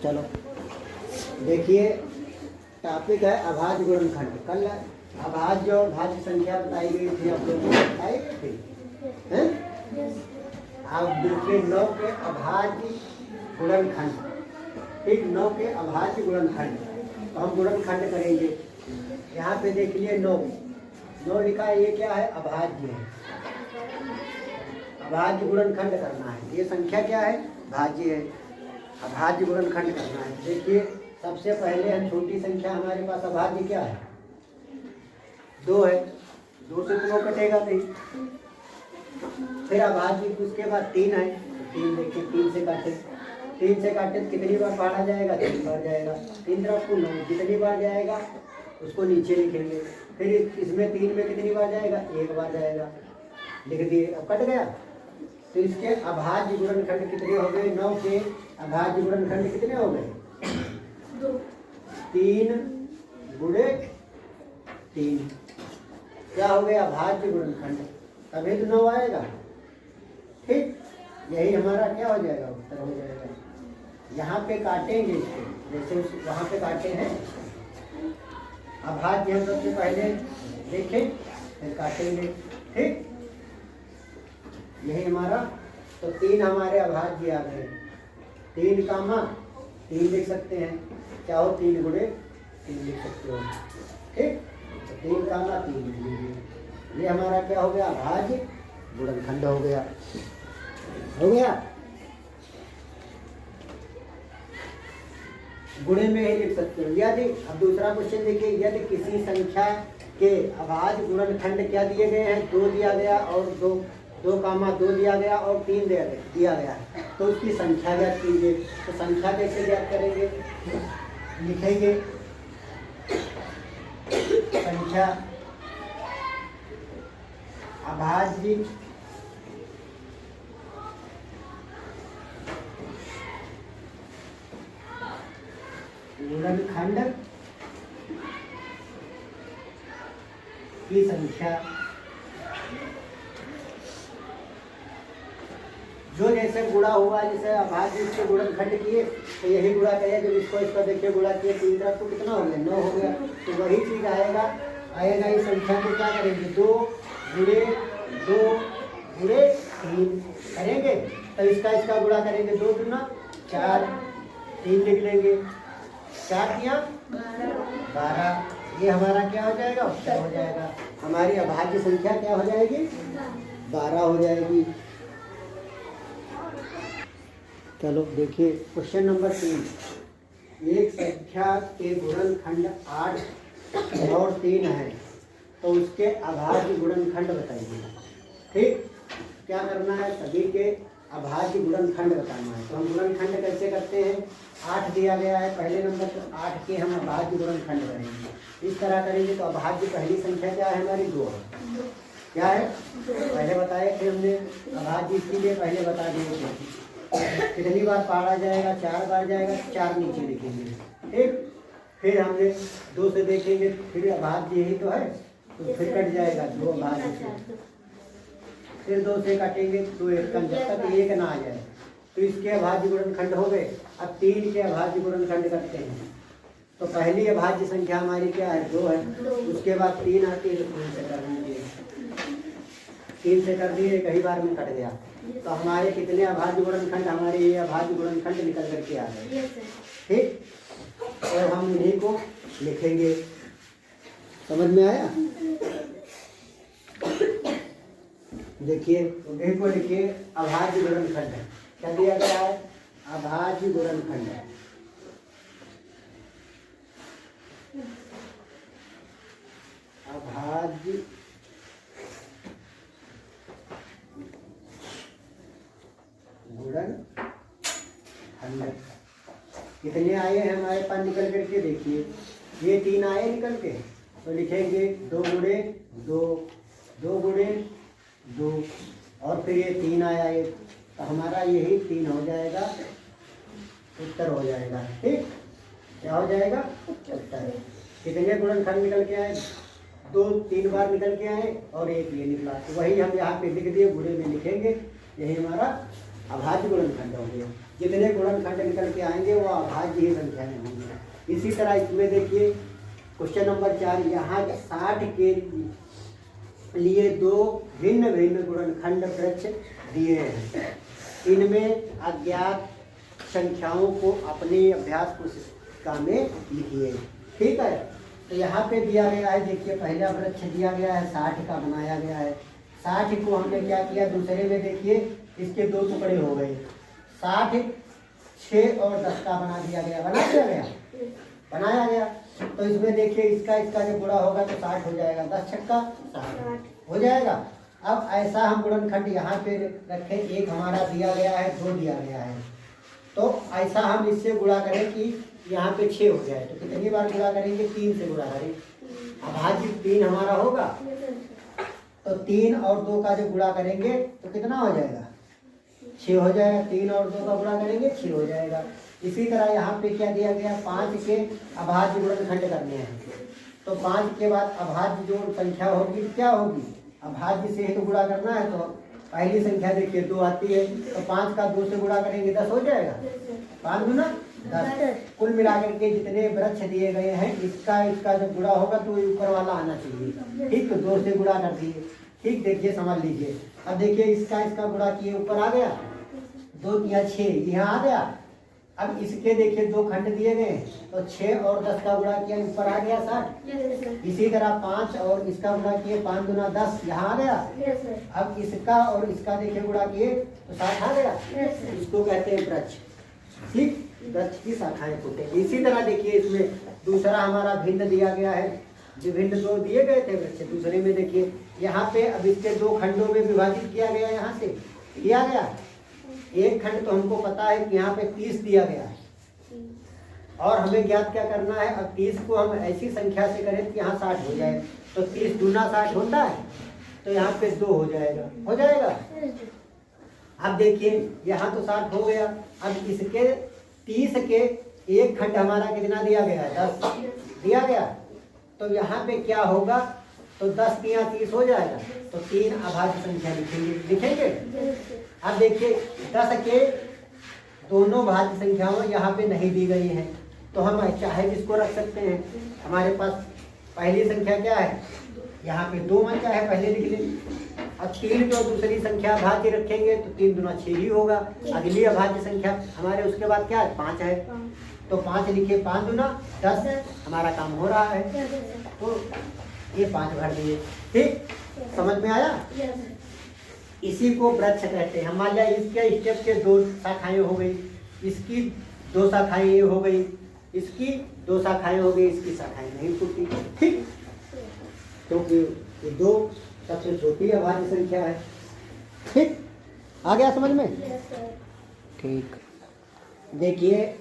चलो देखिए, टॉपिक है अभाज्य गुणनखंड। कल अभाज्य और भाज्य संख्या बताई गई थी, आप लोगों को बताई गई थी हैं? आप देखिए 9 के अभाज्य गुणनखंड, ठीक 9 के अभाज्य गुणनखंड। तो हम गुणनखंड करेंगे। यहाँ पे देख लिए 9 लिखा है, ये क्या है? अभाज्य है। अभाज्य गुणनखंड करना है। ये संख्या क्या है? भाज्य है। अभाज्य गुणनखंड करना है। देखिए सबसे पहले हम छोटी संख्या, हमारे पास अभाज्य क्या है? 2 है। 2 से 2 कटेगा नहीं। फिर अभाज्य, उसके बाद 3 है। 3 देखिए, 3 से काटे, 3 से काटे तो कितनी बार पढ़ा जाएगा? 3 बार जाएगा। 3 तरफ को 9, कितनी बार जाएगा उसको नीचे लिखेंगे। फिर इसमें 3 में कितनी बार जाएगा? 1 बार जाएगा। लिख दिए, अब कट गया। तो इसके अभाज्य गुणनखंड कितने हो गए? 9 के अभाज्य गुणनखंड कितने हो गए? 3 गुणे 3। क्या हो गया? अभाज्य गुणनखंड। तभी तो 9 आएगा। ठीक, यही हमारा क्या हो जाएगा? उत्तर हो जाएगा। यहाँ पे काटेंगे इसको, जैसे वहाँ पे काटे हैं। अभाज्य हम सबसे पहले देखें, फिर काटेंगे। ठीक, यही हमारा। तो 3 हमारे अभाज्य आ गए। 3 कामा 3 लिख सकते हैं, चाहो 3 गुणे 3 लिख सकते हो। ठीक, तो 3 कामा 3 लिख लीजिए। ये हमारा क्या हो गया? अभाज्य गुणनखंड हो गया। हो गया। गुणे में ही लिख सकते हो। यदि, अब दूसरा क्वेश्चन देखिए, यदि किसी संख्या के अभाज्य गुणनखंड क्या दिए गए हैं? 2 दिया गया और 2 कामा 2 दिया गया और 3 दिया गया है, तो उसकी संख्या ज्ञात कीजिए। तो संख्या कैसे ज्ञात करेंगे? लिखेंगे संख्या अभाज्य गुणनखंड की संख्या, जो जैसे गुणा हुआ, जैसे अभाज्य इसके गुणनखंड किए तो यही गुणा करें। जब इसको इसका देखिए गुणा किए, 3 तरफ तो कितना हो गया? 9 हो गया। तो वही चीज आएगा इस संख्या को क्या करेंगे? 2 गुणे 3 करेंगे। तो इसका गुणा करेंगे, 2 दूना 4, 3 लिख लेंगे, 4 दिया 12। ये हमारा क्या हो जाएगा? उत्तर हो जाएगा। हमारी अभाज्य संख्या क्या हो जाएगी? 12 हो जाएगी। चलो देखिए क्वेश्चन नंबर 3। एक संख्या के गुणनखंड 8 और 3 है, तो उसके अभाज्य गुणनखंड बताइए। ठीक, क्या करना है? सभी के अभाज्य गुणनखंड बताना है। तो हम गुणनखंड कैसे करते हैं? 8 दिया गया है पहले नंबर, तो 8 के हम अभाज्य गुणनखंड करेंगे। इस तरह करेंगे तो अभाज्य पहली संख्या क्या है हमारी? 2 है। क्या है? पहले बताए थे हमने अभाज्य, इसीलिए पहले बता दिए थे। कितनी बार पढ़ा जाएगा? 4 बार जाएगा। 4 नीचे लिखेंगे। ठीक, फिर हमने 2 से देखेंगे, फिर अभाज्य यही तो है, तो फिर कट जाएगा 2 अभाज्य से। फिर 2 से काटेंगे तो 1 कम, जब तक 1 ना आ जाए। तो इसके अभाज्य गुणनखंड हो गए। अब 3 के अभाज्य गुणनखंड करते हैं। तो पहली अभाज्य संख्या हमारी क्या है? 2 है। उसके बाद 3 आती है, तो 3 से कर दीजिए। 3 से कर दिए, कई बार में कट गया। तो हमारे कितने अभाज्य गुणनखंड? हमारे ये अभाज्य गुणनखंड निकल करके आ गए। ठीक, और हम इन्हीं को लिखेंगे। समझ में आया? देखिए इन्हीं को लिखिए, अभाज्य गुणनखंड। क्या दिया गया है? अभाज्य गुणनखंड। अभाज्य गुणनखंड कितने आए हैं हमारे पास निकल करके? देखिए ये 3 आए निकल के, तो लिखेंगे 2 गुणे 2, 2 गुणे 2, और फिर ये 3 आया एक, तो हमारा यही 3 हो जाएगा, उत्तर हो जाएगा। ठीक, क्या हो जाएगा? उत्तर। कितने गुणनखंड निकल के आए? 2-3 बार निकल के आए और एक ये निकला। तो वही हम यहाँ पे लिख दिए, गुणे में लिखेंगे, यही हमारा अभाज्य गुणनखंड होंगे। जितने गुणनखंड निकल के आएंगे वो अभाज्य ही संख्याएं होंगी। इसी तरह इसमें देखिए क्वेश्चन नंबर 4, यहाँ 60 के लिए दो भिन्न भिन्न गुणनखंड वृक्ष दिए हैं। इनमें अज्ञात संख्याओं को अपने अभ्यास पुस्तिका में लिखिए। ठीक है, तो यहाँ पे दिया गया है, देखिए पहला वृक्ष दिया गया है 60 का बनाया गया है। 60 को हमने क्या किया, दूसरे में देखिए इसके दो टुकड़े हो गए। 60 6 और 10 का बना दिया गया, बनाया गया। तो इसमें देखिए इसका जो गुणा होगा तो 60 हो जाएगा, 10 छक्का 60 हो जाएगा। अब ऐसा हम गुणनखंड यहाँ पे रखें, एक हमारा दिया गया है, 2 दिया गया है, तो ऐसा हम इससे गुणा करें कि यहाँ पे 6 हो जाए। तो कितनी बार गुणा करेंगे, 3 से गुणा करें। अभाज्य 3 हमारा होगा, तो 3 और 2 का जो गुणा करेंगे तो कितना हो जाएगा, 6 हो जाएगा। 3 और 2 का गुणा करेंगे 6 हो जाएगा। इसी तरह यहाँ पे क्या दिया गया, 5 के अभाज्य गुणनखंड करने हैं। तो 5 के बाद अभाज्य जो संख्या होगी क्या होगी, अभाज्य से ही तो गुणा करना है। तो पहली संख्या देखिए 2 आती है, तो 5 का 2 से गुणा करेंगे 10 हो जाएगा, 5 गुना 10। कुल मिलाकर के जितने वृक्ष दिए गए हैं इसका जो गुणा होगा तो ऊपर वाला आना चाहिए। ठीक, तो 2 से गुणा कर दिए। ठीक, देखिए समझ लीजिए। अब देखिए इसका गुणा किए, ऊपर आ गया, 2 या 6 यहाँ आ गया। अब इसके देखिए 2 खंड दिए गए, तो 6 और 10 का गुणा किया, ऊपर आ गया 60। इसी तरह 5 और इसका गुणा किए, 5 गुना 10 यहाँ आ गया। अब इसका और इसका देखिए गुणा किए तो 60 आ गया। इसको कहते हैं वृक्ष। ठीक, वृक्ष की शाखाएं फूटेंगी। इसी तरह देखिए इसमें दूसरा हमारा भिन्न दिया गया है, विभिन्न 2 दिए गए थे वृक्ष। दूसरे में देखिए यहाँ पे अब इसके 2 खंडों में विभाजित किया गया, यहाँ से किया गया। एक खंड तो हमको पता है कि यहाँ पे 30 दिया गया है, और हमें ज्ञात क्या करना है, अब 30 को हम ऐसी संख्या से करें कि यहाँ 60 हो जाए। तो 30 दूना 60 होता है, तो यहाँ पे 2 हो जाएगा। अब देखिए यहाँ तो 60 हो गया। अब इसके 30 के एक खंड हमारा कितना दिया गया है, 10 दिया गया। तो यहाँ पे क्या होगा, तो 10 तिया 30 हो जाएगा। तो 3 अभाज्य संख्या लिखेंगे। अब देखिए 10 के दोनों भाज्य संख्याओं यहाँ पे नहीं दी गई हैं, तो हम चाहे जिसको रख सकते हैं। हमारे पास पहली संख्या क्या है, यहाँ पे 2 मन चाहे पहले लिख लें। अब 3 जो दूसरी संख्या अभाज्य रखेंगे तो 3 दूना 6 ही होगा। अगली अभाज्य संख्या हमारे उसके बाद क्या है, 5 है, तो 5 लिखे, 5 दूना 10, हमारा काम हो रहा है। तो ये 5 भर दिए। ठीक, समझ में आया। इसी को वृक्ष कहते हैं। मान लिया इसके स्टेप के 2 शाखाएं हो गई, इसकी 2 शाखाएं ये हो गई, इसकी 2 शाखाएं हो गई, इसकी शाखाएं नहीं फूटी। ठीक, क्योंकि ये 2 सबसे छोटी अभाज्य संख्या है। ठीक, आ गया समझ में। ठीक, देखिए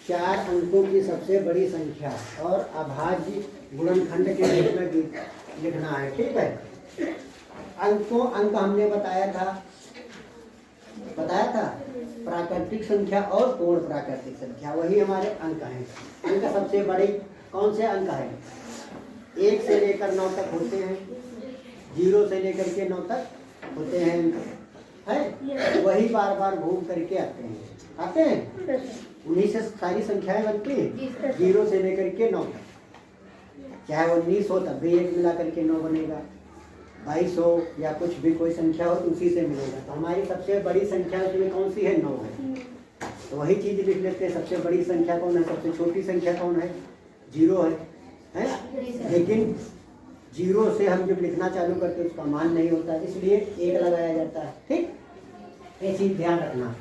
4 अंकों की सबसे बड़ी संख्या और अभाज्य गुणनखंड के रूप में लिखना है। ठीक है, अंक हमने बताया था प्राकृतिक संख्या और पूर्ण प्राकृतिक संख्या, वही हमारे अंक हैं। अंक सबसे बड़े कौन से अंक हैं, 1 से लेकर 9 तक होते हैं, 0 से लेकर के 9 तक होते हैं, वही बार बार घूम करके आते हैं। उन्हीं से सारी संख्याएं बनती हैं, 0 से लेकर के 9 तक। चाहे 19 हो तब भी 1 मिला करके 9 बनेगा, 22 हो या कुछ भी कोई संख्या हो तो उसी से मिलेगा। तो हमारी सबसे बड़ी संख्या उसमें कौन सी है, 9 है। तो वही चीज़ लिख लेते हैं, सबसे बड़ी संख्या कौन है, सबसे छोटी संख्या कौन है, 0 है। लेकिन 0 से हम जब लिखना चालू करते हैं उसका मान नहीं होता, इसलिए 1 लगाया जाता है। ठीक, ये चीज़ ध्यान रखना।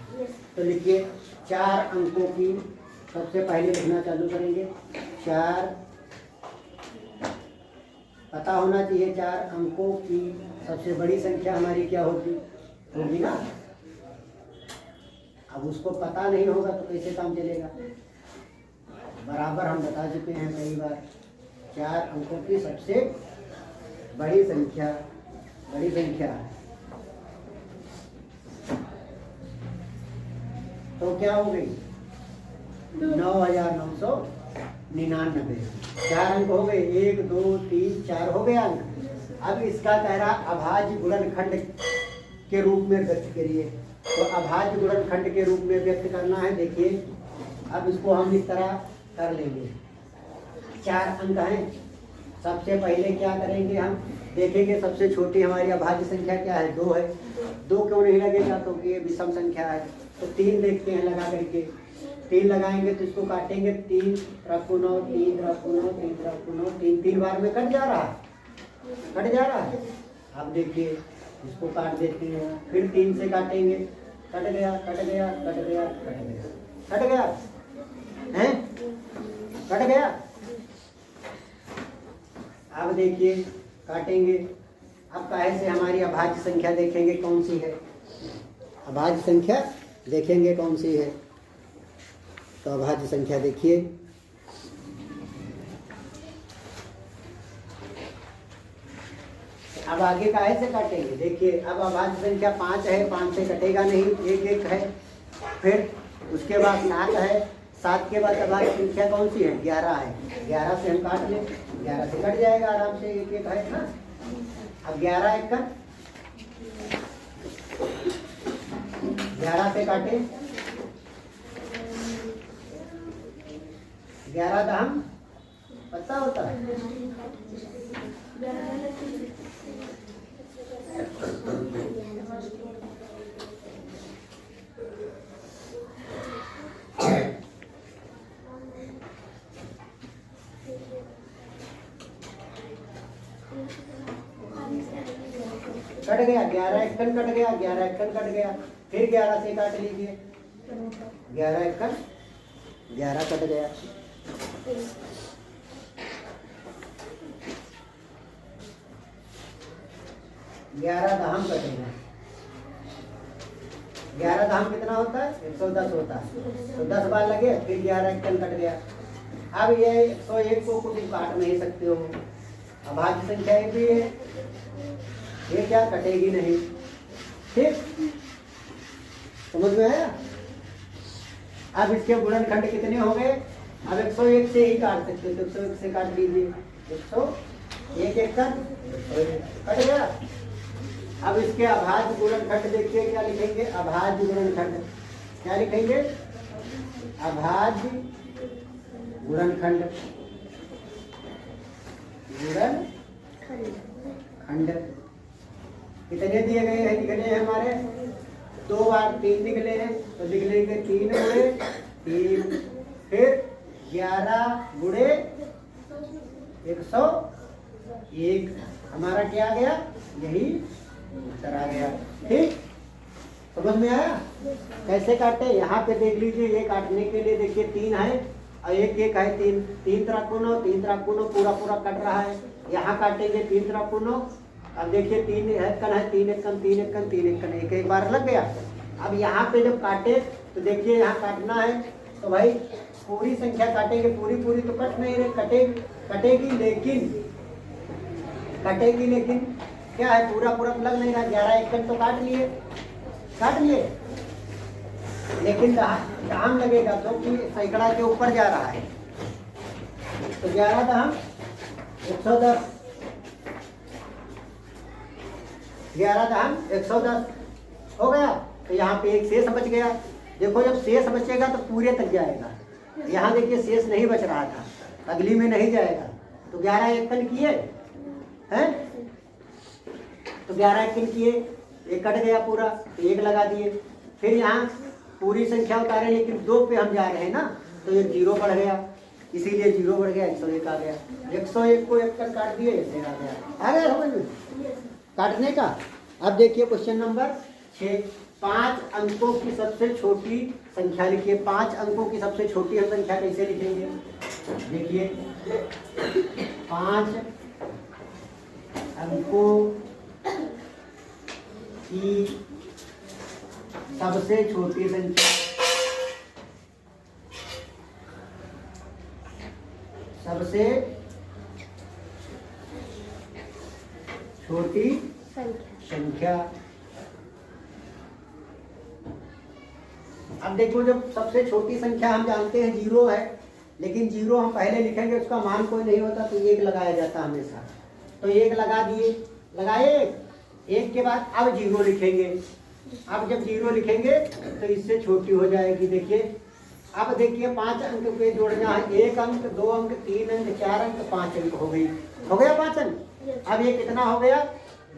तो लिखिए 4 अंकों की सबसे पहले लिखना चालू करेंगे। 4 पता होना चाहिए, 4 अंकों की सबसे बड़ी संख्या हमारी क्या होगी ना। अब उसको पता नहीं होगा तो कैसे काम चलेगा। बराबर हम बता चुके हैं कई बार, 4 अंकों की सबसे बड़ी संख्या तो क्या हो गई, 9,999। 4 अंक हो गए, 1 2 3 4 हो गए अंक। अब इसका कह रहा अभाज्य गुणनखंड के रूप में व्यक्त करिए। तो अभाज्य गुणनखंड के रूप में व्यक्त करना है। देखिए अब इसको हम इस तरह कर लेंगे। 4 अंक हैं। सबसे पहले क्या करेंगे, हम देखेंगे सबसे छोटी हमारी अभाज्य संख्या क्या है, 2 है। 2 क्यों नहीं लगेगा, क्योंकि ये विषम संख्या है। तो 3 देखते हैं लगा करके। 3 लगाएंगे तो इसको काटेंगे, 3 रखो 9, 3 रखो 9, 3 रखो 9, 3 बार में कट जा रहा है, कट जा रहा है। अब देखिए इसको काट देते हैं, फिर 3 से काटेंगे, कट गया, कट गया, कट गया, कट गया, कट गया हैं, कट गया। अब देखिए काटेंगे। अब काहे से हमारी अभाज्य संख्या देखेंगे कौन सी है, अभाज्य संख्या देखेंगे कौन सी है। तो अभाज्य संख्या देखिए, अब आगे काहे से काटेंगे। देखिए अब अभाज्य संख्या 5 है, 5 से कटेगा नहीं, 1 1 है। फिर उसके बाद 7 है, 7 के बाद अभाज्य संख्या कौन सी है, 11 है। 11 से हम काट लें, 11 से कट जाएगा आराम से, 1 1 है ना। अब 11 1 कर, 11 से काटे, 11 दहम पता होता है। कट गया, 11 1 कट गया, 11 1 कट गया। फिर 11 से काट लीजिए, 11 1 11 कट गया। 11 दहम कटेगा। 11 दहम कितना होता है, 110 होता है। तो 10 बार लगे, फिर 11 1 कट गया। अब ये 101 को कुछ काट नहीं सकते हो, अभाज्य संख्या भी है, ये क्या कटेगी नहीं। ठीक, समझ में आया। अब इसके गुणनखंड कितने हो गए, अब 101 से ही काट सकते हो, तो 101 से काट लीजिए। 101 1 कट गया। अब इसके अभाज्य गुणनखंड देखिए क्या लिखेंगे, अभाज्य गुणनखंड क्या लिखेंगे, अभाज्य गुणनखंड, गुणनखंड कितने दिए गए हैं, निकले हैं हमारे 2 बार 3 निकले हैं, तो लिख लेंगे 3 गुणे 3, फिर 11 गुणे 101, हमारा क्या आ गया, यही उत्तर आ गया। ठीक, समझ में आया कैसे काटे। यहाँ पे देख लीजिए, ये काटने के लिए देखिए 3 है और 1 1 है, 3 3 3 9 पूरा पूरा कट रहा है। यहाँ काटेंगे 3 3 9। अब देखिए 3 है 3 1 3 1 3 1 एक बार लग गया। अब यहाँ पे जब काटे तो देखिए यहाँ काटना है, तो भाई पूरी संख्या काटेंगे, पूरी तो कट नहीं रही, कटेगी लेकिन क्या है, पूरा लग नहीं रहा। 11 1 तो काट लिए, लेकिन दहम लगेगा क्योंकि सैकड़ा के ऊपर जा रहा है। तो 11 दहम 110, 11 दहम 110 हो गया। तो यहाँ पे एक शेष बच गया। देखो जब शेष बचेगा तो पूरे तक जाएगा। यहाँ देखिए शेष नहीं बच रहा था, अगली में नहीं जाएगा। तो 11 1 किए हैं, तो 11 1 किए, 1 कट गया पूरा, तो 1 लगा दिए। फिर यहाँ पूरी संख्या उतारे, लेकिन 2 पे हम जा रहे हैं ना, तो ये 0 बढ़ गया, इसीलिए 0 बढ़ गया, 101 आ गया। 101 को 1 कर काट दिए, ऐसे आ गया समझ में काटने का। अब देखिए क्वेश्चन नंबर 6, 5 अंकों की सबसे छोटी संख्या लिखिए। 5 अंकों की सबसे छोटी हम संख्या कैसे लिखेंगे, देखिए 5 अंकों की सबसे छोटी संख्या, सबसे छोटी संख्या। अब देखो जब सबसे छोटी संख्या हम जानते हैं 0 है, लेकिन 0 हम पहले लिखेंगे, उसका मान कोई नहीं होता, तो 1 लगाया जाता हमेशा। तो 1 लगा दिए, लगाए 1 के बाद अब 0 लिखेंगे, अब जब 0 लिखेंगे तो इससे छोटी हो जाएगी। देखिए अब देखिए 5 अंक पे जोड़ना है, 1 अंक 2 अंक 3 अंक 4 अंक 5 अंक हो गई, हो गया 5 अंक। अब ये कितना हो गया?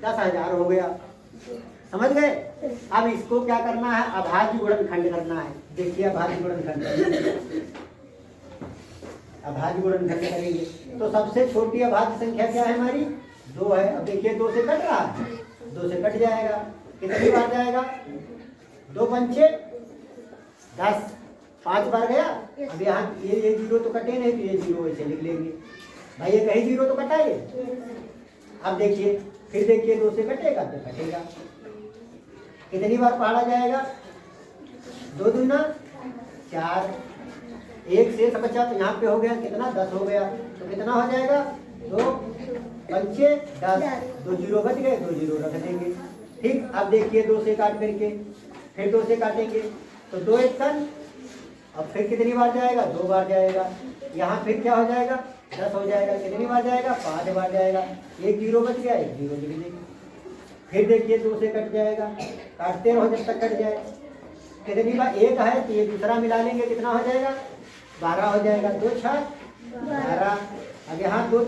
10,000 हो गया। समझ गए? अब इसको क्या करना है? अभाज्य गुणनखंड करना है। देखिए अभाज्य गुणनखंड, अभाज्य गुणनखंड करेंगे तो सबसे छोटी अभाज्य संख्या क्या है हमारी? 2 है। अब देखिए 2 से कट रहा है, 2 से कट जाएगा, कितनी बार जाएगा? 2 पंचे 10, 5 बार गया। अब यहाँ ये 0 तो कटे नहीं, तो ये 0 ऐसे लिख लेंगे भाई, ये कहीं 0 तो कटा है। अब देखिए फिर देखिए 2 से कटेगा तो कटेगा, कितनी बार पढ़ा जाएगा? 2 दूना 4, 1 से बचा तो यहाँ पे हो गया कितना? 10 हो गया, तो कितना हो जाएगा? 2 पंचे 10, 2 0 बच गए, 2 0 रख देंगे। ठीक, अब देखिए 2 से काट करके फिर 2 से काटेंगे तो 2 1 कन, अब फिर कितनी बार जाएगा? 2 बार जाएगा। यहाँ फिर क्या हो जाएगा? 10 हो जाएगा, कितनी बार जाएगा? 5 बार जाएगा। 1 0 बच गया, 1 0 लिख देंगे। फिर देखिए 2 से कट जाएगा, काटते रहो जब तक कट जाए। कितनी बार? 1 है तो ये दूसरा मिला लेंगे, कितना हो जाएगा? 12 हो जाएगा। 2 6 12। अब यहाँ 2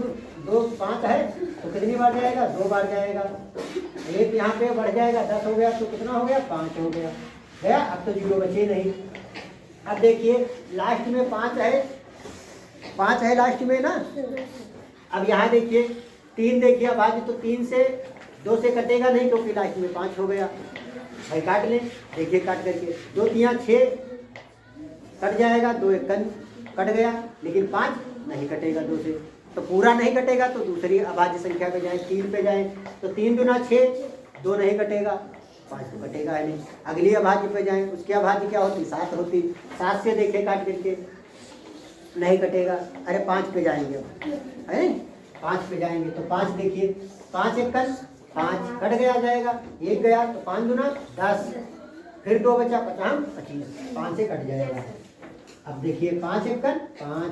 5 है तो कितनी बार जाएगा? 2 बार जाएगा। 1 यहाँ पे बढ़ जाएगा, 10 हो गया तो कितना हो गया? 5 हो गया। गया, अब तो 0 बचे नहीं। अब देखिए लास्ट में 5 है, 5 है लास्ट में ना। अब यहाँ देखिए 3, देखिए अब आज तो 3 से 2 से कटेगा नहीं क्योंकि लास्ट में 5 हो गया भाई, काट लें। देखिए काट करके 2 3 6 कट जाएगा, 2 1 कट गया, लेकिन 5 नहीं कटेगा 2 से, तो पूरा नहीं कटेगा तो दूसरी अभाज्य संख्या पे जाए, 3 पे जाए तो 3 दूना 6, 2 नहीं कटेगा, 5 तो कटेगा है नहीं। अगली अभाज्य पे जाए, उसकी अभाज्य क्या होती? 7 होती। 7 से देखे काट करके नहीं कटेगा। अरे 5 पे जाएंगे, है 5 पे जाएंगे तो 5 देखिए 5 1 5 कट गया जाएगा, 1 गया तो 5 दूना 10, फिर 2 बचा 50 25, 5 से कट जाएगा। अब देखिए 5 1 5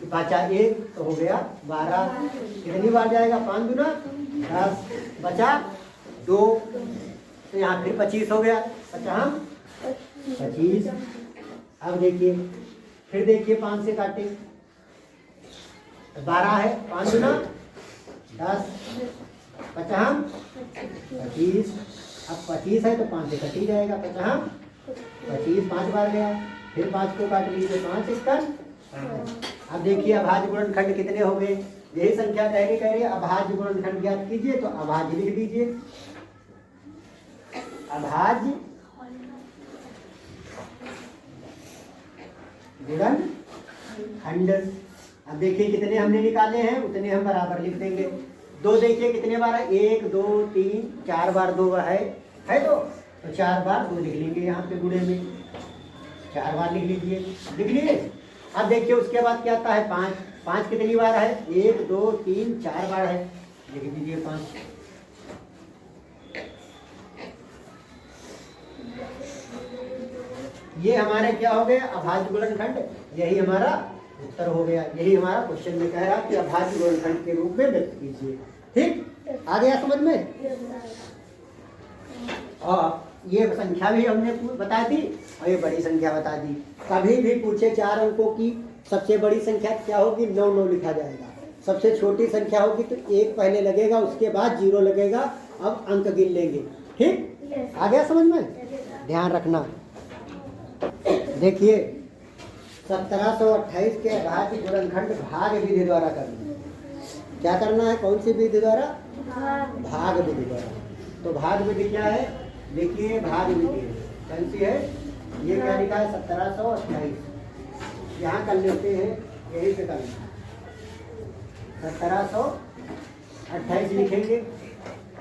बचा 1 तो हो गया 12, कितनी बार जाएगा? 5 दूना 10, बचा 2 तो यहाँ फिर 25 हो गया, 50 25। अब देखिए फिर देखिए 5 से काटे, 12 है, 5 दूना 10, 50 25। अब 25 है तो 5 से कट ही जाएगा, 50 25 5 बार गया, फिर 5 को काट लीजिए, 5 1 अब देखिए अभाज्य गुणनखंड कितने हो गए? यही संख्या कह रही अभाज्य गुणनखंड ज्ञात कीजिए, तो अभाज्य लिख दीजिए, अभाज्य गुणनखंड। अब देखिए कितने हमने निकाले हैं उतने हम बराबर लिख देंगे। 2 देखिए कितने बार है? 1 2 3 4 बार 2 है तो 4 बार 2 लिख लेंगे, यहाँ पे गुणे में 4 बार लिख लीजिए, लिख लिए। अब देखिए उसके बाद क्या आता है? 5 5 कितनी बार है? 1 2 3 4 बार है, लिख दीजिए 5। ये हमारे क्या हो गया? अभाज्य गुणनखंड। यही हमारा उत्तर हो गया। यही हमारा क्वेश्चन में कह रहा कि अभाज्य गुणनखंड के रूप में व्यक्त कीजिए। ठीक, आ गया समझ में? और ये संख्या भी हमने बता दी और ये बड़ी संख्या बता दी। कभी भी पूछे 4 अंकों की सबसे बड़ी संख्या क्या होगी? 9 9 लिखा जाएगा। सबसे छोटी संख्या होगी तो 1 पहले लगेगा, उसके बाद 0 लगेगा। अब अंक गिन लेंगे। ठीक, आ गया समझ में? ध्यान रखना। देखिए 1728 के अभाज्य गुणनखंड भाग विधि द्वारा करना। क्या करना है? कौन सी विधि द्वारा? भाग विधि द्वारा। तो भाग विधि क्या है? देखिए भाग विधि कौन सी है? ये क्या लिखा है? 1728। यहाँ कर लेते हैं, यही से करना 1728 लिखेंगे।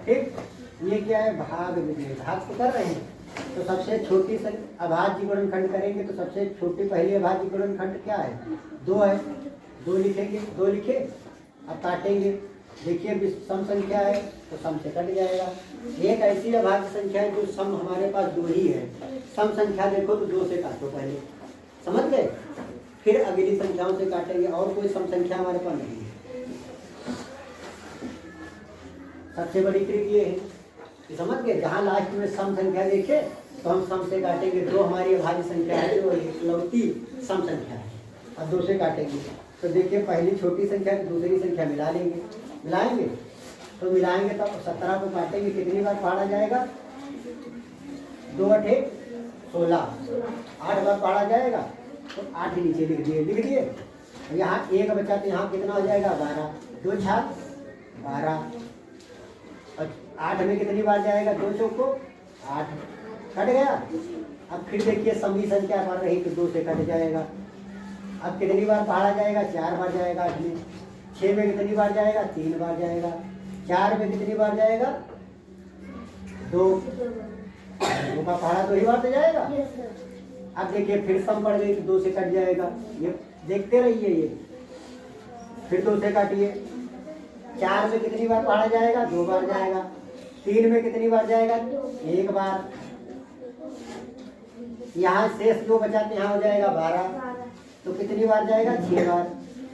ठीक, ये क्या है? भाग विधि। भाग तो कर रहे हैं तो सबसे छोटी अभाज्य गुणनखंड करेंगे तो सबसे छोटी पहली अभाज्य गुणनखंड क्या है? 2 है, 2 लिखेंगे, 2 लिखे। अब काटेंगे, देखिए सम संख्या है तो सम से कट जाएगा। एक ऐसी अभाज्य संख्या है जो सम हमारे पास 2 ही है। सम संख्या देखो तो 2 से काटो पहले, समझ गए? फिर अगली संख्याओं से काटेंगे, और कोई सम संख्या हमारे पास नहीं है। सबसे बड़ी ट्रिक ये है, समझ गए। जहाँ लास्ट में सम संख्या देखे तो हम सम से काटेंगे। 2 हमारी अभाज्य संख्या है जो इकलौती सम संख्या है। अब 2 से काटेंगे तो देखिए पहली छोटी संख्या दूसरी संख्या मिला लेंगे, मिलाएंगे तो मिलाएंगे तब 17 को काटेंगे, कितनी बार पढ़ा जाएगा? 2 8 16, 8 बार पढ़ा जाएगा तो 8 नीचे लिख दिए। यहाँ 1 बचा तो यहाँ कितना हो जाएगा? 12, 2 छाप 12। और 8 में कितनी बार जाएगा? 2 चौको 8, कट गया। अब फिर देखिए समी संख्या बढ़ रही तो 2 से कट जाएगा। अब कितनी बार पढ़ा जाएगा? 4 बार जाएगा 8 में। 6 में कितनी बार जाएगा? 3 बार जाएगा। 4 में कितनी बार जाएगा? 2 का पढ़ा 2 ही बार तो जाएगा। अब देखिए फिर सम पड़ गई तो 2 से कट जाएगा। ये देखते रहिए, ये फिर 2 से काटिए। 4 में कितनी बार पढ़ा जाएगा? 2 बार जाएगा। 3 में कितनी बार जाएगा? 1 बार। यहाँ शेष 2 बचा तो यहाँ हो जाएगा 12, तो कितनी बार जाएगा? 6 बार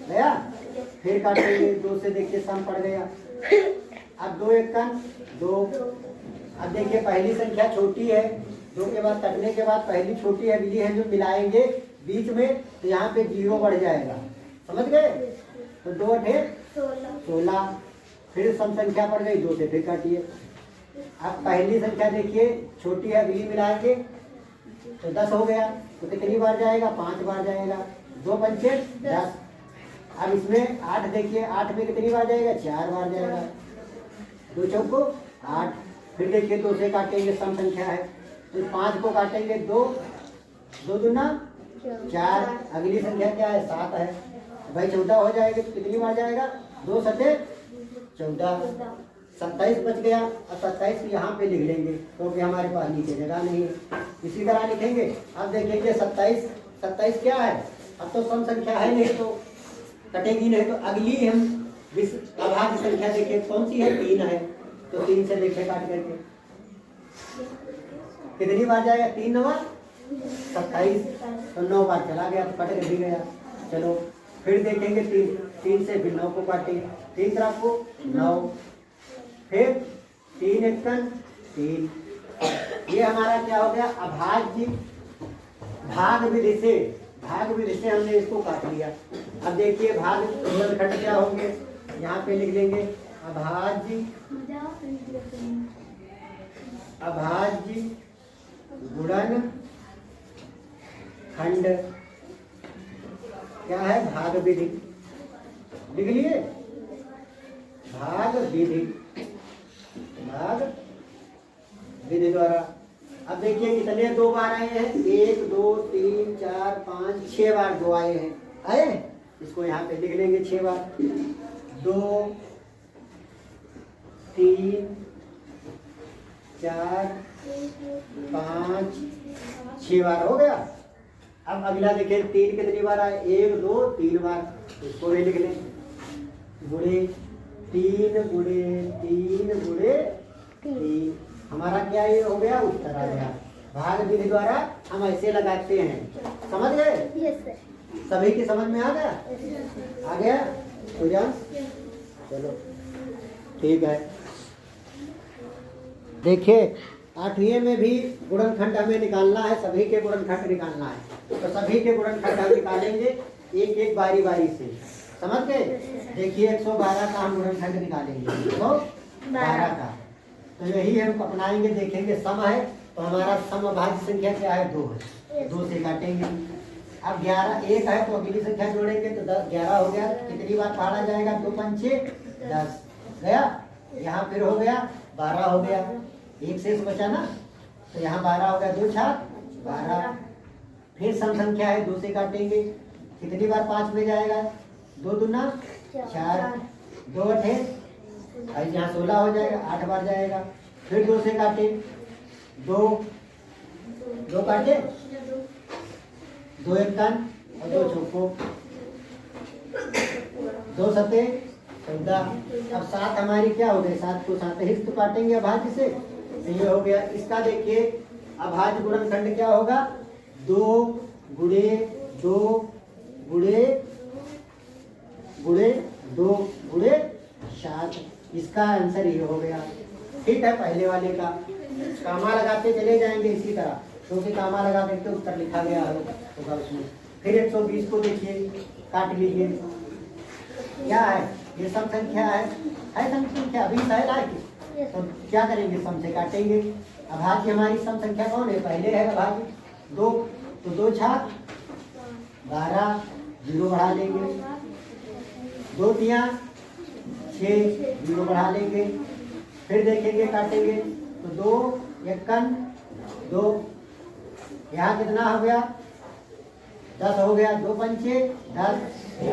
गया। फिर काटेंगे 2 से, देखिए सम पड़ गया। अब 2 1 2। अब देखिए पहली संख्या छोटी है, 2 के बाद कटने के बाद पहली छोटी है मिली है जो मिलाएंगे बीच में तो यहाँ पे 0 बढ़ जाएगा, समझ गए। तो 2 8 16। फिर सम संख्या पड़ गई, 2 से फिर काटिए। अब पहली संख्या देखिए छोटी है, अगली मिलाएंगे तो 10 हो गया, तो कितनी बार जाएगा? 5 बार जाएगा। 2 पंचे 10। अब इसमें 8 देखिए, 8 में कितनी बार जाएगा? 4 बार जाएगा। 2 चौको 8। फिर देखिए 2 से काटेंगे, सम संख्या है तो 5 को काटेंगे 2, 2 दूना 4। अगली संख्या क्या है? 7 है भाई, 14 हो जाएगा तो कितनी बार जाएगा? 2 7 14, 27 बच गया। और 27 यहाँ पे लिख लेंगे क्योंकि हमारे पास नीचे जगह नहीं है। इसी तरह लिखेंगे। अब देखेंगे 27 क्या है? अब तो सम संख्या है नहीं तो कटेगी नहीं, तो अगली हम अभाज्य संख्या देखिए कौन सी है? 3 है, तो 3 से देखे काट करके कितनी बार जाएगा? 3 9 27, तो 9 बार चला गया तो कट भी गया। चलो फिर देखेंगे 3 से फिर 9 को काटेंगे, 3 तरफ को 9, फिर 3 1 3। ये हमारा क्या हो गया? अभाज्य भाग विधि से हमने इसको काट लिया। अब देखिए भाग गुणनखंड क्या होंगे? यहाँ पे लिख लेंगे अभाज्य गुणनखंड क्या है? भाग विधि। लिख लिए भाग विधि द्वारा। अब देखिए कितने 2 बार आए हैं? 1 2 3 4 5 6 बार 2 आए हैं। आए, इसको यहाँ पे लिख लेंगे 6 बार। 2 3 4 5 6 बार हो गया। अब अगला देखिए 3 कितनी बार आए? 1 2 3 बार, इसको भी लिख लें। गुणे 3 गुणे 3 गुणे 3, हमारा क्या ये हो गया? उत्तर आ गया। भाग विधि द्वारा हम ऐसे लगाते हैं, समझ गए? सभी की समझ में आ गया? आ गया हो जा? चलो ठीक है। देखिए 8वीं में भी गुणनखंड हमें निकालना है, सभी के गुणनखंड निकालना है। तो सभी के गुणनखंड हम निकालेंगे एक एक बारी से, समझ गए? देखिए 112 का हम गुणनखंड निकालेंगे, 112 का। तो यही हम अपनाएंगे। देखेंगे सम है तो हमारा सम अभाज्य संख्या क्या है? 2 है, 2 से काटेंगे। अब 11 1 है तो अगली संख्या जोड़ेंगे तो 10 11 हो गया। कितनी बार पढ़ा जाएगा? 2 पंचे 10 गया। यहाँ फिर हो गया 12 हो गया, एक शेष बचा ना, तो यहाँ 12 हो गया। 2 छाप 12। फिर सम संख्या है, 2 से काटेंगे। कितनी बार 5 में जाएगा? 2 दूना 4, 2 8 यहाँ 16 हो जाएगा, 8 बार जाएगा। फिर 2 से काटे, 2 काटे, 2 1 और 2 चौको, 2 7 14। अब 7 हमारी क्या हो गई? 7 को 7 हिस्स तो काटेंगे अभाज्य से, तो ये हो गया। इसका देखिए अभाज्य गुणनखंड क्या होगा? 2 गुणे 2 गुणे 2 गुणे 7। इसका आंसर ये हो गया। ठीक है, पहले वाले का कामा लगाते चले जाएंगे इसी तरह, क्योंकि कामा लगा देते उत्तर लिखा गया होगा उसमें। फिर 120 को देखिए, काट लीजिए। क्या है ये? सम संख्या है सम संख्या, अभी है लाइक। तो क्या करेंगे? सम से काटेंगे। अभाज्य हमारी सम संख्या कौन है? पहले है अभाज्य 2, तो 2 छाक 12, 0 बढ़ा लेंगे। 2 तिया 6, 0 बढ़ा लेंगे। फिर देखेंगे काटेंगे तो 2 एकन 2, यहाँ कितना हो गया? 10 हो गया। 2 पंचे 10।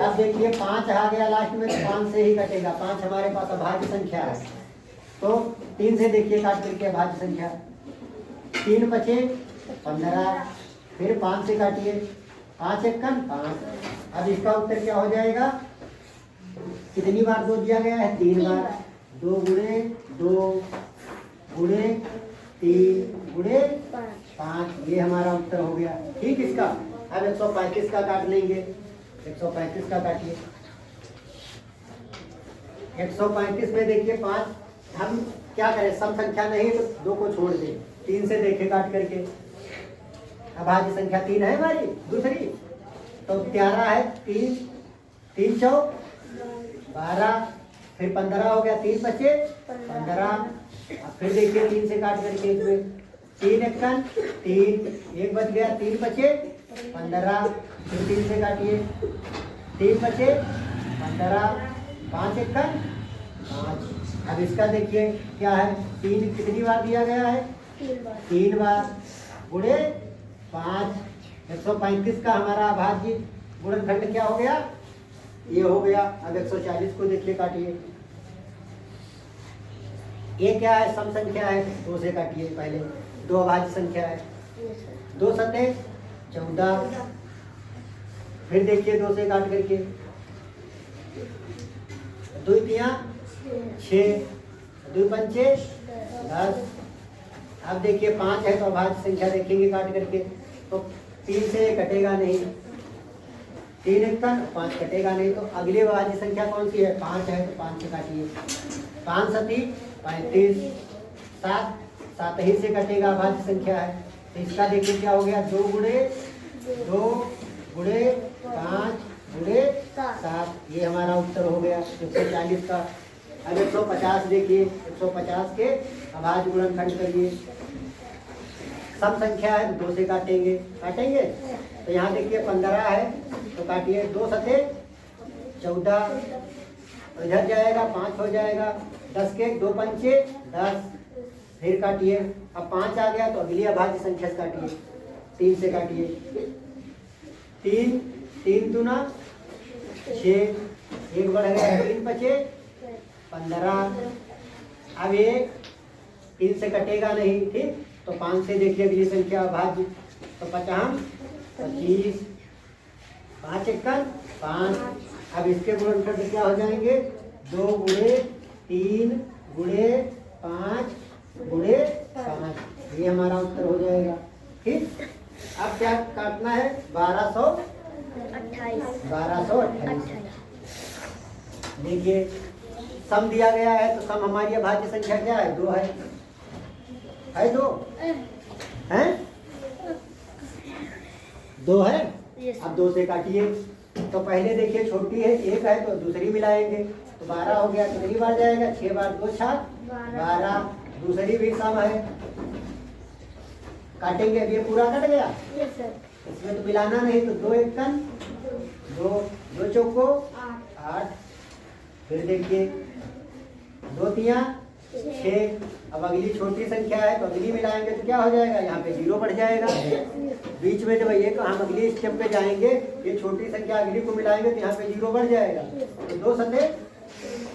अब देखिए 5 आ गया लास्ट में, तो 5 से ही कटेगा। 5 हमारे पास अभाज्य संख्या है, तो 3 से देखिए काट करके अभाज्य संख्या। 3 बचे 15, फिर 5 से काटिए। 5 एकन 5। अब इसका उत्तर क्या हो जाएगा? कितनी बार 2 दिया गया है? 3 बार। 2 गुणे 2 गुणे 3 गुणे 5, ये हमारा उत्तर हो गया। ठीक, इसका अब 135 का काट लेंगे। 135 का काटिए। 135 में देखिए 5, हम क्या करें? सम संख्या नहीं तो 2 को छोड़ दें। 3 से देखे काट करके। अभाज्य संख्या 3 है हमारी दूसरी, तो 11 है। 3 3 चौक 12, फिर 15 हो गया। 3 बचे 15। अब फिर देखिए 3 से काट करके इसमें 3 एकन 3, 1 बच गया। 3 बचे 15, फिर 3 से काटिए। 3 बचे 15, 5 एकन 5। अब इसका देखिए क्या है? 3 कितनी बार दिया गया है? 3 बार गुणे 5। 135 का हमारा अभाज्य गुणनखंड क्या हो गया? ये हो गया। अब 140 को देखिए काटिए। ये क्या है? सम संख्या है, 2 से काटिए पहले। 2 अभाज्य संख्या है। 2 सते 14, फिर देखिए 2 से काट करके। 2 तिया 6, 2 पंचे 10। अब देखिए 5 है तो अभाज्य संख्या देखेंगे काट करके, तो 3 से कटेगा नहीं। 3 एकन 5 कटेगा नहीं, तो अगली अभाज्य संख्या कौन सी है? 5 है, तो 5 से काटिए। 5 सती 35, 7 ही से कटेगा, अभाज्य संख्या है। तो इसका देखिए क्या हो गया? 2 गुणे 2 गुणे 5 गुणे 7, ये हमारा उत्तर हो गया 140 का। अब 150 देखिए। 150 के अभाज्य गुणनखंड करिए। सम संख्या है तो 2 से काटेंगे। तो यहाँ देखिए 15 है तो काटिए। 2 सते 14, तो इधर जाएगा 5 हो जाएगा। 10 के 2 पंचे 10, फिर काटिए। अब 5 आ गया तो अगली अभाज्य संख्या से काटिए। 3 से काटिए। 3 दूना 6, 1 बढ़ गया। 3 बचे 15। अब ये 3 से कटेगा नहीं, ठीक, तो 5 से देखिए अगली संख्या अभाज्य, तो 50 25, 5 एकन 5। अब इसके गुणनखंड क्या हो जाएंगे? 2 गुणे 3 गुणे 5 गुणे 5, ये हमारा उत्तर हो जाएगा। ठीक, अब क्या काटना है? 1228। देखिए सम दिया गया है, तो सम हमारी अभाज्य संख्या क्या है? 2 है। 2 है, 2 है। अब 2 से काटिए। तो पहले देखिए छोटी है 1 है, तो दूसरी मिलाएंगे, तो 12 हो गया। कितनी बार जाएगा? 6 बार। 2 छाक 12, दूसरी भी सम है। काटेंगे। अब ये पूरा कट गया, इसमें तो मिलाना नहीं, तो 2 एकन 2 चौको 8, फिर देखिए 2 तिया 6। अब अगली छोटी संख्या है तो अगली मिलाएंगे तो क्या हो जाएगा? यहाँ पे 0 बढ़ जाएगा। बीच में जब ये हम अगली स्टेप पे जाएंगे, ये छोटी संख्या अगली को मिलाएंगे तो यहाँ पे 0 बढ़ जाएगा। तो 2 सते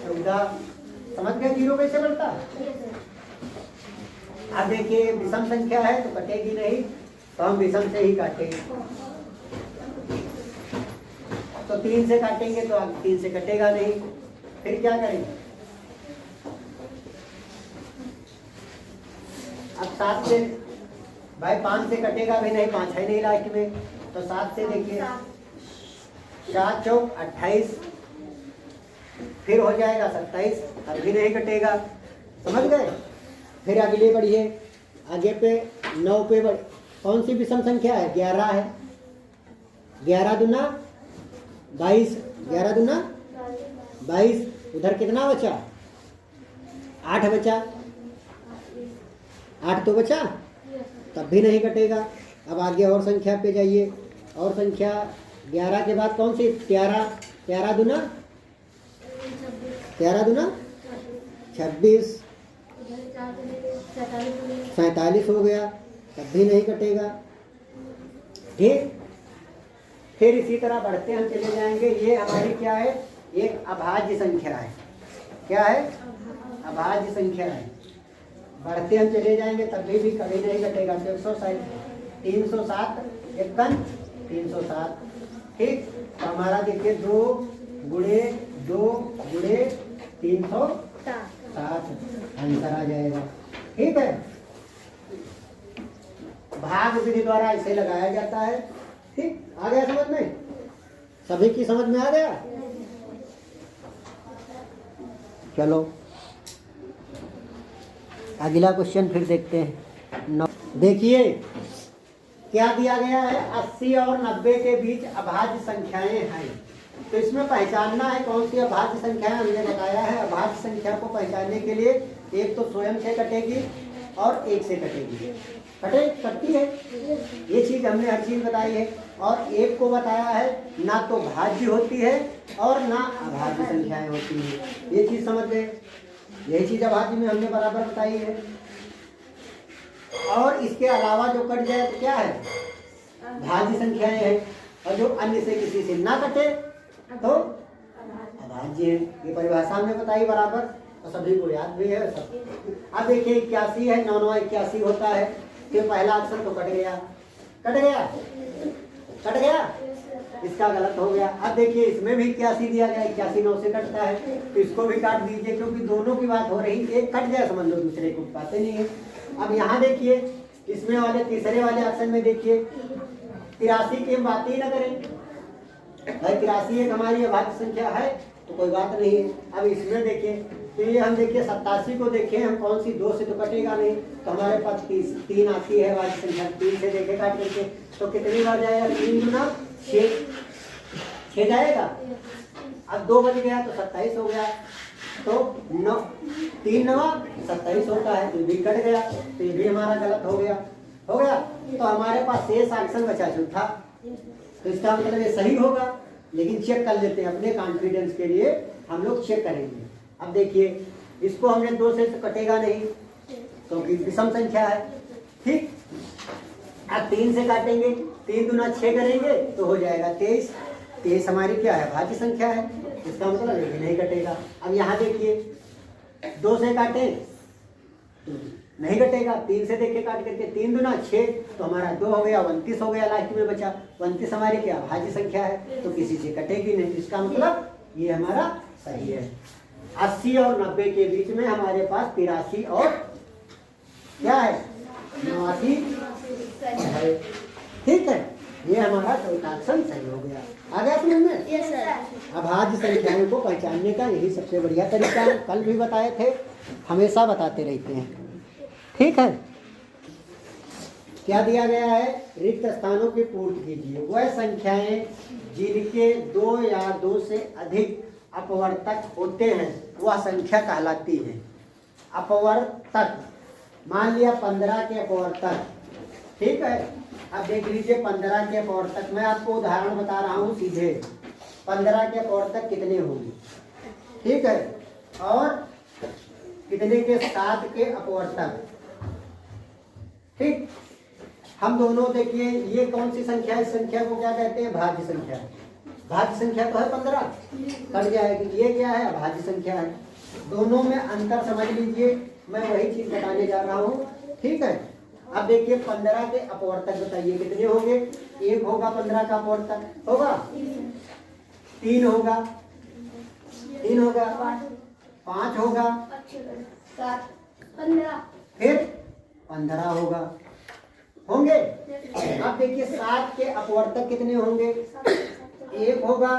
14, समझ गए 0 कैसे बढ़ता? अब देखिए विषम संख्या है तो कटेगी नहीं, तो हम विषम से ही काटेंगे। तो 3 से काटेंगे तो 3 से कटेगा नहीं, फिर क्या करेंगे? अब 7 से, भाई 5 से कटेगा भी नहीं, 5 है नहीं लास्ट में, तो 7 से देखिए 7 चौक 28, फिर हो जाएगा 27, अब भी नहीं कटेगा। समझ गए? फिर अगले बढ़िए, आगे पे 9 पे बढ़, कौन सी विषम संख्या है? 11 है। 11 दूना 22, 11 दूना 22, उधर कितना बचा? 8 बचा, 8 तो बचा, तब भी नहीं कटेगा। अब आगे और संख्या पे जाइए, और संख्या 11 के बाद कौन सी? 13, 13 दूना 26, 47 हो गया, तब भी नहीं कटेगा। ठीक, फिर इसी तरह बढ़ते हम चले जाएंगे। ये हमारी क्या है? एक अभाज्य संख्या है। क्या है? अभाज्य संख्या है। बढ़ते हम चले जाएंगे, तब भी कभी नहीं कटेगा। 160, 307, 51, 307। ठीक, तो हमारा देखिए 2 गुणे 2 गुणे 307 आंसर आ जाएगा। ठीक है, भाग विधि द्वारा इसे लगाया जाता है। ठीक, आ गया समझ में? सभी की समझ में आ गया? चलो अगला क्वेश्चन फिर देखते हैं। देखिए क्या दिया गया है? 80 और 90 के बीच अभाज्य संख्याएं हैं। तो इसमें पहचानना है कौन सी अभाज्य संख्याएं। हमने बताया है अभाज्य संख्या को पहचानने के लिए एक तो स्वयं से कटेगी और एक से कटेगी। कटती है, ये चीज हमने हर चीज बताई है। और एक को बताया है ना तो भाज्य होती है और ना अभाज्य संख्याएं होती है। ये चीज समझ गए? यही चीज अभाज्य में हमने बराबर बताई है। और इसके अलावा जो कट जाए तो क्या है? भाज्य संख्याएं हैं। और जो अन्य से किसी से ना कटे तो अभाज्य है। ये परिभाषा हमने बताई बराबर, तो सभी को याद भी है सब। अब देखिए 81 है, 9 9 81 होता है। तो पहला अक्षर तो कट गया, कट गया, कट गया, इसका गलत हो गया। अब देखिए इसमें भी 81 दिया गया, 81 9 से कटता है, तो इसको भी काट दीजिए, क्योंकि दोनों की बात हो रही। एक कट जाए समझ लो, दूसरे को पाते नहीं है। अब यहाँ देखिए इसमें वाले तीसरे वाले ऑप्शन में देखिए 83 की हम बात ही ना करें भाई। 83 एक हमारी अभाज्य संख्या है तो कोई बात नहीं है। अब इसमें देखिए, तो ये हम देखिए 87 को देखें हम, कौन सी 2 से तो कटेगा नहीं, तो हमारे पास 3 आती है अभाज्य संख्या। 3 से देखे काट करके तो कितनी बार जाएगा? 3 गुना 6 जाएगा। अब 2 बच गया तो 27 हो गया। तो 9 3 9 27 होता है, तो भी कट गया, तो ये भी हमारा गलत हो गया। हो गया, तो हमारे पास शेष ऑप्शन बचा चौथा। तो इसका मतलब ये सही होगा, लेकिन चेक कर लेते हैं अपने कॉन्फिडेंस के लिए, हम लोग चेक करेंगे। अब देखिए इसको हमने 2 से कटेगा नहीं क्योंकि विषम संख्या है। ठीक, अब 3 से काटेंगे, 3 दूना 6 करेंगे तो हो जाएगा 23। 23 हमारी क्या है? भाज्य संख्या है, इसका मतलब ये नहीं कटेगा। अब यहाँ देखिए 2 से काटें तो नहीं कटेगा, 3 से देखे काट करके 3 दूना 6, तो हमारा 2 हो गया, 29 हो गया, लास्ट में बचा 29 हमारी क्या? भाज्य संख्या है, तो किसी से कटेगी नहीं। इसका मतलब ये हमारा सही है। 80 और 90 के बीच में हमारे पास 83 और क्या है? 89 है। ठीक है, ये हमारा चौथा ऑप्शन सही हो गया। आ गया समझ में? Yes sir. अभाज्य संख्याओं को पहचानने का यही सबसे बढ़िया तरीका है। कल भी बताए थे, हमेशा बताते रहते हैं। ठीक है, क्या दिया गया है? रिक्त स्थानों की पूर्ति कीजिए वह संख्याएं जिनके 2 या 2 से अधिक अपवर्तक होते हैं, वह संख्या कहलाती है। अपवर्तक, मान लिया 15 के अपवर्तक। ठीक है, अब देख लीजिए 15 के अपवर्तक, मैं आपको उदाहरण बता रहा हूँ सीधे। 15 के अपवर्तक कितने होंगे? ठीक है, और कितने के? 7 के अपवर्तक। ठीक, हम दोनों देखिए ये कौन सी संख्या है? इस संख्या को क्या कहते हैं? भाज्य संख्या। भाज्य संख्या तो है 15, कट जाएगी। ये क्या है? अभाज्य संख्या है। दोनों में अंतर समझ लीजिए, मैं वही चीज बताने जा रहा हूँ। ठीक है, अब देखिए 15 के अपवर्तक बताइए कितने होंगे? 1 होगा 15 का अपवर्तक, होगा 3 होगा, 3 होगा, 5 होगा, 7 15 फिर 15 होगा, होंगे। अब देखिए 7 के अपवर्तक कितने होंगे? 1 होगा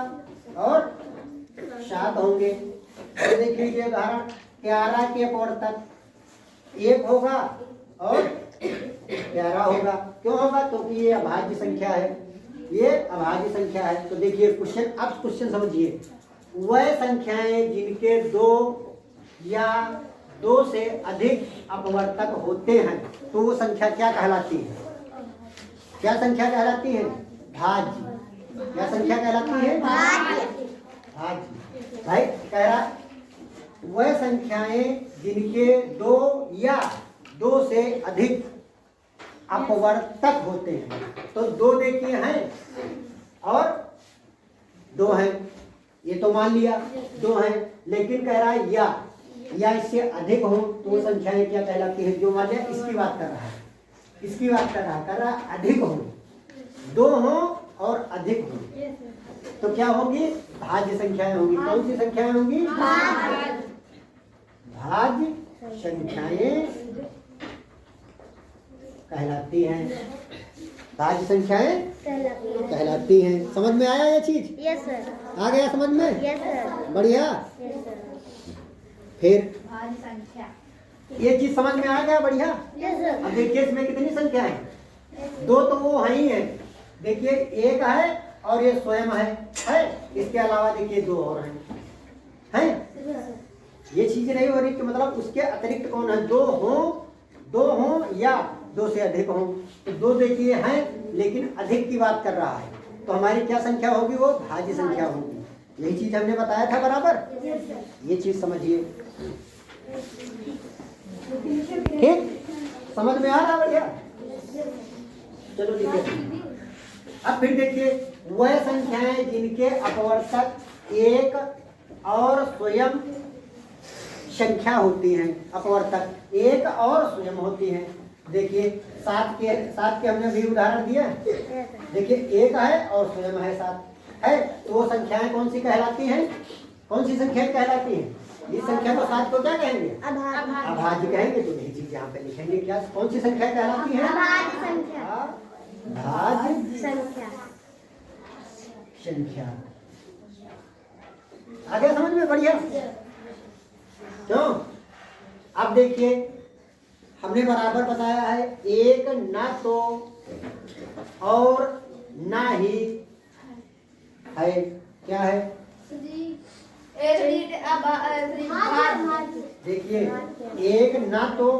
और 7 होंगे। तो देख लीजिए उदाहरण 11 के अपवर्तक, एक होगा और 11 होगा। क्यों होगा? क्योंकि ये अभाज्य संख्या है, ये अभाज्य संख्या है। तो देखिए क्वेश्चन, अब क्वेश्चन समझिए। वह संख्याएं जिनके 2 या 2 से अधिक अपवर्तक होते हैं तो वो संख्या क्या कहलाती है? क्या संख्या कहलाती है? भाज्य। क्या संख्या कहलाती है? भाज्य। भाई कह रहा वह संख्याएं जिनके 2 या 2 से अधिक अपवर्तक होते हैं। तो 2 देखिए हैं और 2 हैं, ये तो मान लिया 2 हैं, लेकिन कह रहा है या इससे अधिक हो तो वो संख्याएं क्या कहलाती है? जो मान लिया इसकी बात कर रहा है, इसकी बात कर रहा है अधिक हो, 2 हो और अधिक हो तो क्या होगी? भाज्य संख्याएं होंगी। कौन सी संख्याएं होंगी? भाज्य संख्याएं कहलाती हैं। भाज्य संख्याएं कहलाती हैं। समझ में आया ये चीज? Yes sir. आ गया समझ में? Yes sir. बढ़िया। Yes sir. फिर भाज्य संख्या, ये चीज समझ में आ गया? बढ़िया। Yes sir. अब देखिए इसमें कितनी संख्या है? 2 तो वो है ही है। देखिए 1 है और ये स्वयं है। इसके अलावा देखिए 2 और हैं। ये चीज नहीं हो रही कि मतलब उसके अतिरिक्त कौन है? 2 हो या 2 से अधिक हो। तो 2 देखिए हैं लेकिन अधिक की बात कर रहा है तो हमारी क्या संख्या होगी? वो भाज्य संख्या होगी। यही चीज हमने बताया था बराबर। ये चीज समझिए। ठीक, समझ में आ रहा? बढ़िया। चलो देखिए अब फिर देखिए वह संख्याएं जिनके अपवर्तक 1 और स्वयं संख्या होती हैं। अपवर्तक 1 और स्वयं होती हैं। देखिए 7 के हमने भी उदाहरण दिया। देखिए 1 है और स्वयं है 7 है तो वो संख्याएं कौन सी कहलाती हैं? कौन सी संख्या कहलाती हैं? इस संख्या को 7 को क्या कहेंगे? अभाज्य कहेंगे। तो यही चीज यहाँ पे लिखेंगे। क्या कौन सी संख्या कहलाती है? अभाज्य संख्या। भाज्य संख्या। संख्या। आ गया समझ में? बढ़िया। क्यों? अब देखिए हमने बराबर बताया है 1 ना तो और ना ही है। क्या है? देखिए 1 ना तो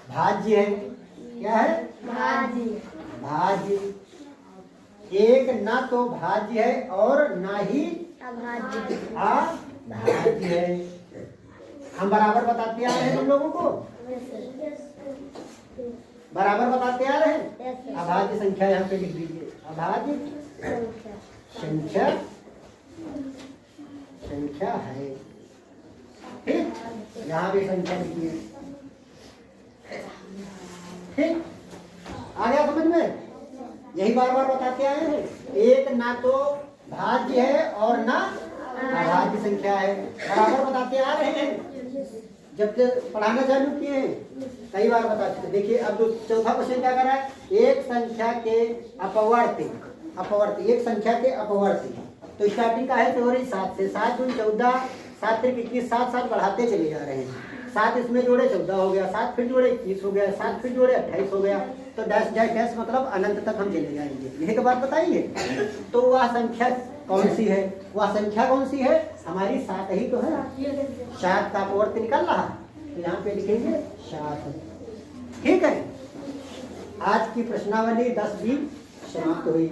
भाज्य है। क्या है? भाज्य। 1 ना तो भाज्य है और ना ही अभाज्य है। हम बराबर बताते आ रहे हैं तुम लोगों को, बराबर बताते आ रहे हैं। अभाज्य संख्या यहाँ पे लिख दीजिए। अभाज्य संख्या है। ठीक, यहाँ भी संख्या लिखिए। ठीक, आ गया समझ में? यही बार बार बताते आए हैं। 1 ना तो भाज्य है और ना अभाज्य संख्या है। बराबर बताते आ रहे हैं। जब से पढ़ाना चालू किए हैं कई बार बता चुके। देखिए अब चौथा क्वेश्चन क्या कर रहा है? एक संख्या के अपवर्ती, एक संख्या के अपवर्ती। तो स्टार्टिंग का है तो हो रही 7 से। 7 दूनी 14, 7 त्रिक 21, 7 बढ़ाते चले जा रहे हैं। 7 इसमें जोड़े 14 हो गया, 7 फिर जोड़े 21 हो गया, 7 फिर जोड़े 28 हो गया। तो डैश डैश डैश मतलब अनंत तक हम चले जाएंगे। यही तो बात बताइए। तो वह संख्या कौन सी है? वह संख्या कौन सी है? हमारी 7 ही तो है। 7 का अपवर्त निकल रहा है तो यहाँ पे लिखेंगे 7। ठीक है, आज की प्रश्नावली 10 भी समाप्त हुई।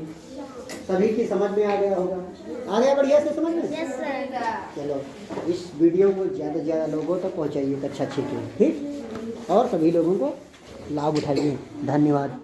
सभी की समझ में आ गया होगा? आ गया बढ़िया से समझ में? Yes sir. चलो इस वीडियो को ज़्यादा से ज़्यादा लोगों तक पहुँचाइए, अच्छा ठीक है। ठीक, और सभी लोगों को लाभ उठाइए। धन्यवाद।